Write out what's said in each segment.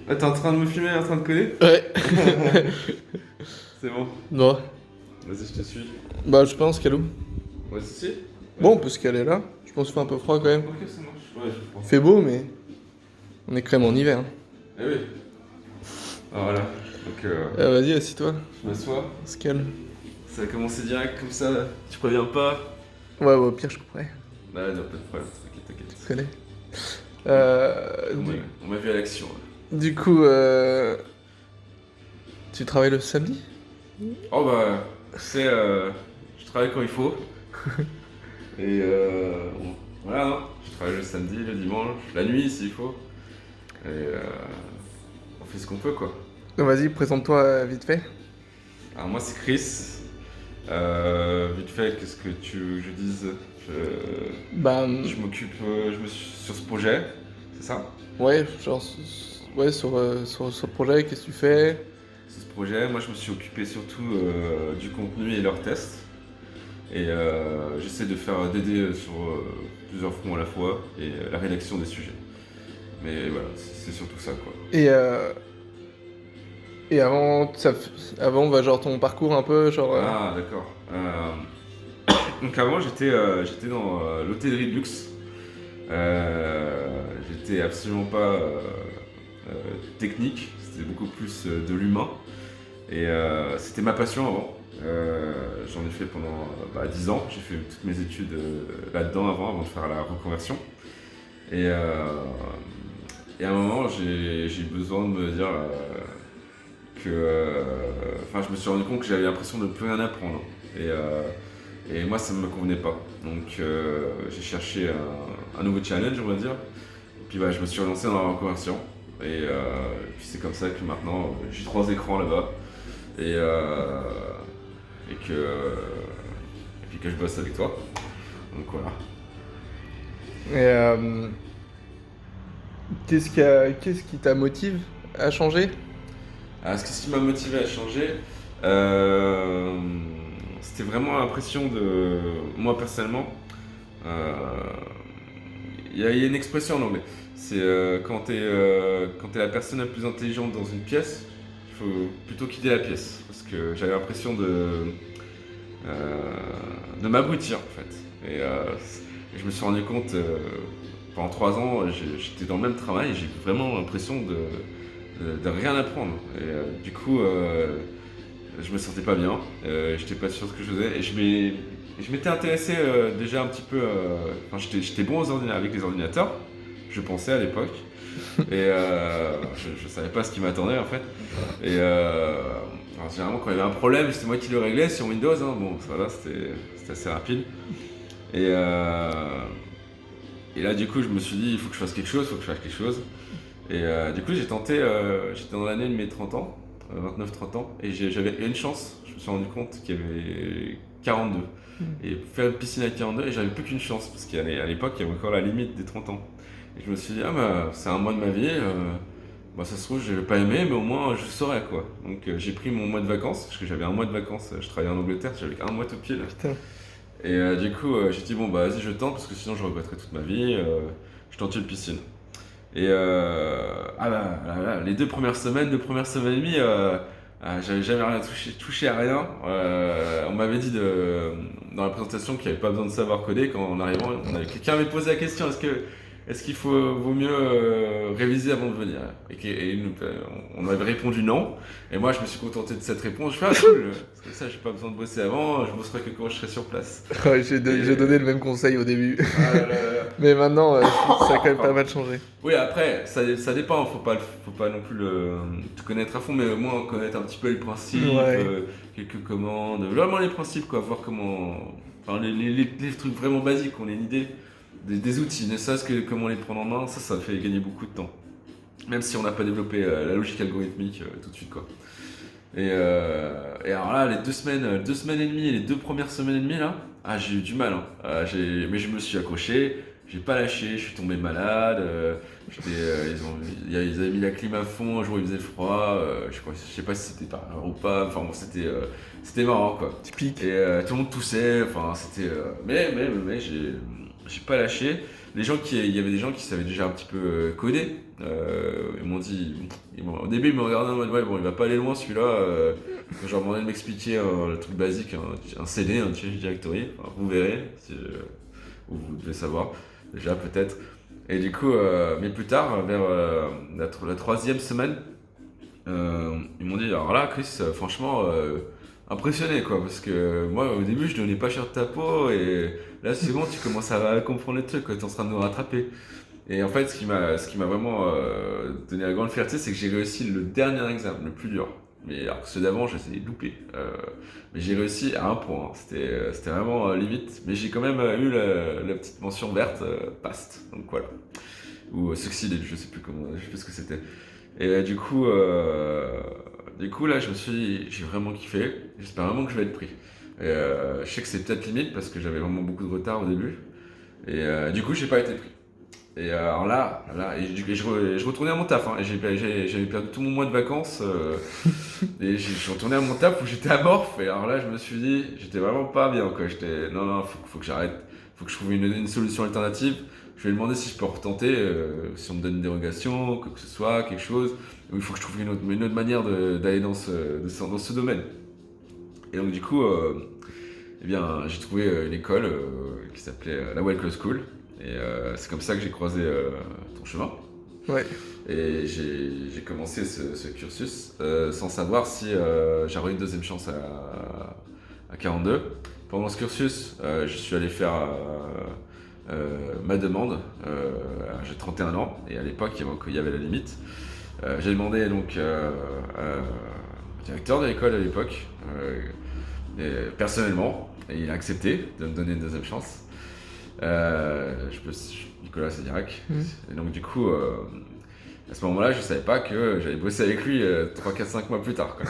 Ah, t'es en train de me filmer, en train de coller? Ouais. C'est bon. Non. Vas-y, je te suis. Bah, je pense qu'elle est où? Vas-y, si. Bon, on peut se caler là. Je pense qu'il fait un peu froid quand même. Ok, ça marche. Ouais, je Il prends. fait beau, mais on est quand même en hiver, hein. Eh oui. Ah, voilà. Donc, Vas-y, assis-toi. je m'assois. On se calme. Ça a commencé direct comme ça, là. Tu préviens pas? Ouais, ouais, au pire, je couperai. Bah, non, pas de problème. T'inquiète, t'inquiète. Tu connais. Oui. Euh, On m'a du, on m'a vu à l'action, là. du coup, tu travailles le samedi? Oh, bah, c'est. Je travaille quand il faut. Et voilà, hein. Je travaille le samedi, le dimanche, la nuit s'il faut. Et on fait ce qu'on peut, quoi. Vas-y, présente-toi vite fait. Alors moi c'est Chris. Vite fait, qu'est-ce que tu veux que je dise? Bah, Je m'occupe sur ce projet, c'est ça? ouais, genre, ouais, sur le projet, qu'est-ce que tu fais? Sur ce projet, moi je me suis occupé surtout du contenu et leurs tests. Et j'essaie d'aider sur plusieurs fronts à la fois et la rédaction des sujets. Mais voilà, c'est surtout ça quoi. Et, euh, et avant, bah, genre ton parcours un peu, genre. Ah d'accord. Donc avant j'étais dans l'hôtellerie de luxe. J'étais absolument pas technique, c'était beaucoup plus de l'humain. Et c'était ma passion avant. J'en ai fait pendant 10 ans. J'ai fait toutes mes études là-dedans avant de faire la reconversion. Et, euh, et à un moment, j'ai eu besoin de me dire que. Enfin, je me suis rendu compte que j'avais l'impression de ne plus rien apprendre. Et moi, ça ne me convenait pas. Donc, j'ai cherché un nouveau challenge, on va dire. Et puis, je me suis relancé dans la reconversion. Puis, c'est comme ça que maintenant, j'ai 3 écrans là-bas. Et, euh, et que. Et puis que je bosse avec toi. Donc, voilà. Et qu'est-ce qui t'a motive à changer? Alors, ce qui m'a motivé à changer, euh, c'était vraiment l'impression de. Moi, personnellement, euh, il y a une expression en anglais. C'est quand t'es la personne la plus intelligente dans une pièce, il faut plutôt quitter la pièce. Parce que j'avais l'impression de m'abrutir en fait. Et je me suis rendu compte, pendant 3 ans, j'étais dans le même travail et j'ai vraiment l'impression de rien apprendre. Et du coup, je me sentais pas bien, j'étais pas sûr de ce que je faisais. Je m'étais intéressé déjà un petit peu. Enfin, j'étais bon avec les ordinateurs, je pensais à l'époque. Et je savais pas ce qui m'attendait en fait. Et alors, généralement, quand il y avait un problème, c'était moi qui le réglais sur Windows. Hein. Bon, ça va, c'était assez rapide. Et, euh, et là, du coup, je me suis dit, il faut que je fasse quelque chose, il faut que je fasse quelque chose. Et du coup, j'ai tenté, j'étais dans l'année de mes 30 ans, 29-30 ans, et j'avais une chance. Je me suis rendu compte qu'il y avait 42. Et faire une piscine à 42, et j'avais plus qu'une chance, parce qu'à l'époque, il y avait encore la limite des 30 ans. Et je me suis dit, ah bah, c'est un mois de ma vie, bah, ça se trouve, je vais pas aimer, mais au moins, je saurais quoi. Donc, j'ai pris mon mois de vacances, parce que j'avais un mois de vacances, je travaillais en Angleterre, j'avais un mois tout pile. Putain. Et du coup, j'ai dit, bon, bah, vas-y, je tente, parce que sinon, je regretterai toute ma vie, je tente une piscine. Et ah là, les 2 premières semaines et demie, j'avais jamais rien touché à rien. On m'avait dit dans la présentation qu'il n'y avait pas besoin de savoir coder. Quand en arrivant, quelqu'un m'avait posé la question est-ce qu'il vaut mieux réviser avant de venir? On avait répondu non. Et moi, je me suis contenté de cette réponse. Je fais cool, parce que ça, j'ai pas besoin de bosser avant. Je bosserai que quand je serai sur place. Ouais, Et j'ai donné le même conseil au début. ah là là là là. Mais maintenant, ça a quand même pas mal changé. Oui, après, ça dépend, faut pas non plus tout connaître à fond, mais au moins connaître un petit peu les principes, Ouais. quelques commandes, vraiment les principes, quoi, voir comment. Enfin, les trucs vraiment basiques, qu'on ait une idée des outils, ne serait-ce que comment les prendre en main, ça fait gagner beaucoup de temps. Même si on n'a pas développé la logique algorithmique tout de suite, quoi. Et alors là, les 2 semaines et demie, les 2 premières semaines et demie, là, j'ai eu du mal, hein. Mais je me suis accroché, j'ai pas lâché, je suis tombé malade. Ils avaient mis la clim à fond, un jour il faisait froid, je sais pas si c'était par heure ou pas, enfin bon, c'était marrant quoi. Typique. Et tout le monde toussait, enfin c'était. Mais j'ai pas lâché. il y avait des gens qui savaient déjà un petit peu coder. Ils m'ont dit, au début ils me regardaient en mode ouais bon il va pas aller loin celui-là. Quand je leur demandais de m'expliquer le truc basique, un CD, un change directory. Enfin, vous verrez, ou vous devez savoir déjà peut-être. Et du coup, mais plus tard, vers la troisième semaine, ils m'ont dit alors là Chris, franchement impressionné quoi, parce que moi au début je donnais pas cher de ta peau et là c'est bon tu commences à comprendre les trucs, tu es en train de nous rattraper. Et en fait ce qui m'a vraiment donné la grande fierté, c'est que j'ai réussi le dernier examen, le plus dur. Mais alors que ceux d'avant je les ai loupés. Mais j'ai réussi à un point, hein. C'était vraiment limite, mais j'ai quand même eu la petite mention verte, passed, donc voilà. Ou succeeded, je sais plus comment, je sais plus ce que c'était. Et du coup, là, je me suis dit, j'ai vraiment kiffé. J'espère vraiment que je vais être pris. Et je sais que c'est peut-être limite parce que j'avais vraiment beaucoup de retard au début. Et du coup, j'ai pas été pris. Et alors je retournais à mon taf. Hein, et j'avais perdu tout mon mois de vacances. Et je suis retourné à mon taf où j'étais amorphe. Et alors là, je me suis dit, j'étais vraiment pas bien. Quoi. Non, faut que j'arrette. Faut que je trouve une solution alternative. Je vais demander si je peux retenter, si on me donne une dérogation, quoi que ce soit, quelque chose. Ou il faut que je trouve une autre manière d'aller dans ce domaine. Et donc du coup, eh bien, j'ai trouvé une école qui s'appelait la Well Close School. Et c'est comme ça que j'ai croisé ton chemin. Ouais. Et j'ai commencé ce cursus sans savoir si j'aurais une deuxième chance à 42. Pendant ce cursus, je suis allé faire ma demande. J'ai 31 ans et à l'époque, il y avait la limite. J'ai demandé donc au directeur de l'école à l'époque, personnellement, et il a accepté de me donner une deuxième chance. Nicolas Sédirac. Et donc du coup, à ce moment-là, je savais pas que j'allais bosser avec lui 3, 4, 5 mois plus tard. Quoi.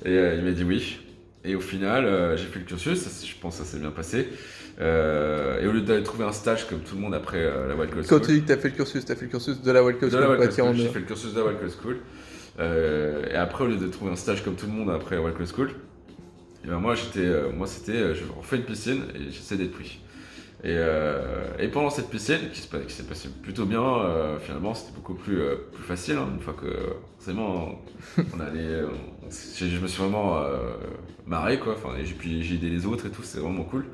Et il m'a dit oui. Et au final, j'ai fait le cursus, je pense que ça s'est bien passé. Et au lieu d'aller trouver un stage comme tout le monde après la Wild Close School. Quand tu dis que tu as fait le cursus de la Wild Close School, j'ai fait le cursus de la Wild Close School. Et après, au lieu de trouver un stage comme tout le monde après la Wild Close School, et ben moi, c'était je refais une piscine et j'essaie d'être pris. Et pendant cette piscine, qui s'est passée plutôt bien, finalement c'était beaucoup plus facile, hein, une fois que forcément je me suis vraiment marré quoi, et puis j'ai aidé les autres et tout, c'est vraiment cool.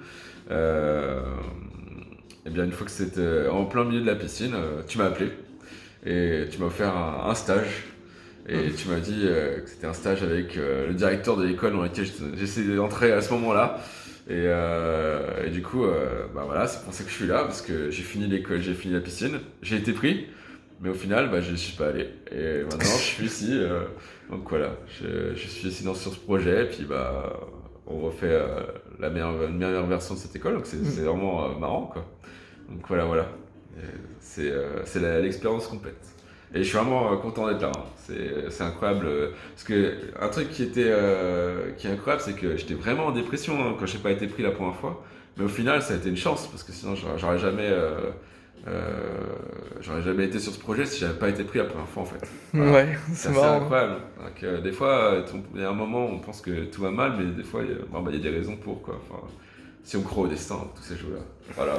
Et bien une fois que c'était en plein milieu de la piscine, tu m'as appelé et tu m'as offert un stage. Et tu m'as dit que c'était un stage avec le directeur de l'école dans laquelle j'essayais d'entrer à ce moment-là. Et du coup, bah voilà, c'est pour ça que je suis là, parce que j'ai fini l'école, j'ai fini la piscine, j'ai été pris, mais au final, bah, je ne suis pas allé. Et maintenant, je suis ici, donc voilà, je suis ici sur ce projet, et puis bah, on refait une meilleure version de cette école, donc c'est vraiment marrant, quoi. Donc voilà. C'est l'expérience complète. Et je suis vraiment content d'être là. Hein. C'est incroyable. Parce que un truc qui est incroyable, c'est que j'étais vraiment en dépression hein, quand j'ai pas été pris la première fois. Mais au final, ça a été une chance parce que sinon, j'aurais jamais été sur ce projet si j'avais pas été pris la première fois en fait. Voilà. Ouais, c'est marrant. Incroyable. Donc, des fois, il y a un moment où on pense que tout va mal, mais des fois, il y a des raisons pour quoi. Enfin, si on croit au destin, tous ces jeux-là. Voilà.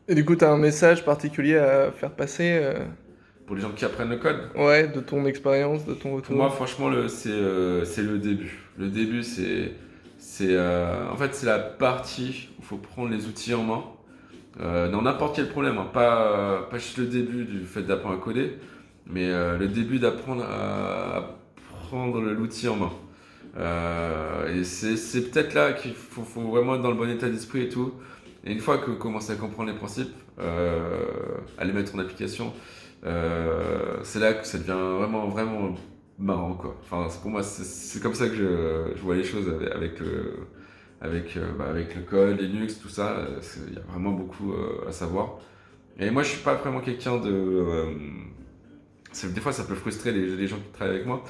Et du coup, tu as un message particulier à faire passer Pour les gens qui apprennent le code. Ouais, de ton expérience, de ton retour. Pour moi, franchement, c'est le début. Le début, en fait, c'est la partie où il faut prendre les outils en main. Dans n'importe quel problème, hein. Pas juste le début du fait d'apprendre à coder, mais le début d'apprendre à prendre l'outil en main. Et c'est peut-être là qu'il faut vraiment être dans le bon état d'esprit et tout. Et une fois que vous commencez à comprendre les principes, à les mettre en application, c'est là que ça devient vraiment, vraiment marrant, quoi. Enfin, pour moi, c'est comme ça que je vois les choses avec le code, Linux, tout ça. Il y a vraiment beaucoup à savoir. Et moi, je suis pas vraiment quelqu'un de... des fois, ça peut frustrer les gens qui travaillent avec moi.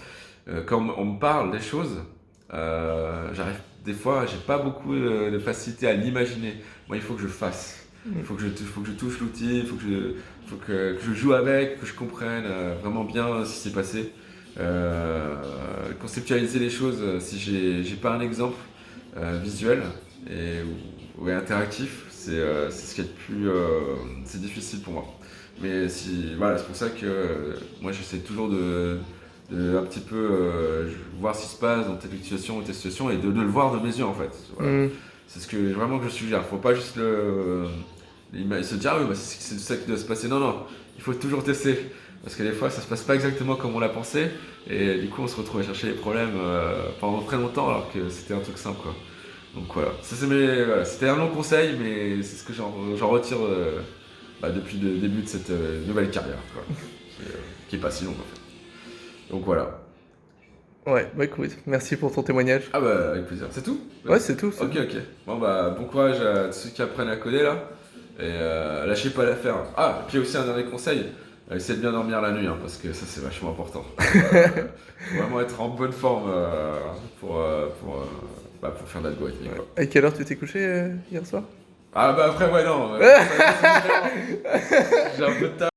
Quand on me parle des choses, des fois, j'ai pas beaucoup de facilité à l'imaginer. Moi, il faut que je fasse. Il faut que je touche l'outil, il faut que je joue avec, que je comprenne vraiment bien ce qui s'est passé. Conceptualiser les choses, si j'ai pas un exemple visuel, et interactif, c'est ce qui est le plus c'est difficile pour moi. Mais voilà, c'est pour ça que moi j'essaie toujours de un petit peu voir ce qui se passe dans telle situation ou telle situation et de le voir de mes yeux en fait. Voilà. Hmm. C'est ce que vraiment que je suggère. Faut pas juste se dire ah oui bah, c'est ça qui doit se passer. Non, non, il faut toujours tester. Parce que des fois ça se passe pas exactement comme on l'a pensé et du coup on se retrouve à chercher les problèmes pendant très longtemps alors que c'était un truc simple quoi. Donc voilà, voilà. C'était un long conseil mais c'est ce que j'en retire depuis le début de cette nouvelle carrière quoi. Qui est pas si longue en fait. Donc voilà. Ouais, bah écoute, merci pour ton témoignage. Ah bah avec plaisir. C'est tout? Ouais, c'est tout. Ok, ok. Bon bah bon courage à tous ceux qui apprennent à coder là. Et lâchez pas l'affaire. Ah, et puis aussi un dernier conseil, essayez de bien dormir la nuit, hein, parce que ça c'est vachement important. Faut vraiment être en bonne forme pour faire de l'algorithmique. Quoi. À quelle heure tu t'es couché hier soir? Ah bah après ouais non, j'ai un peu de taf.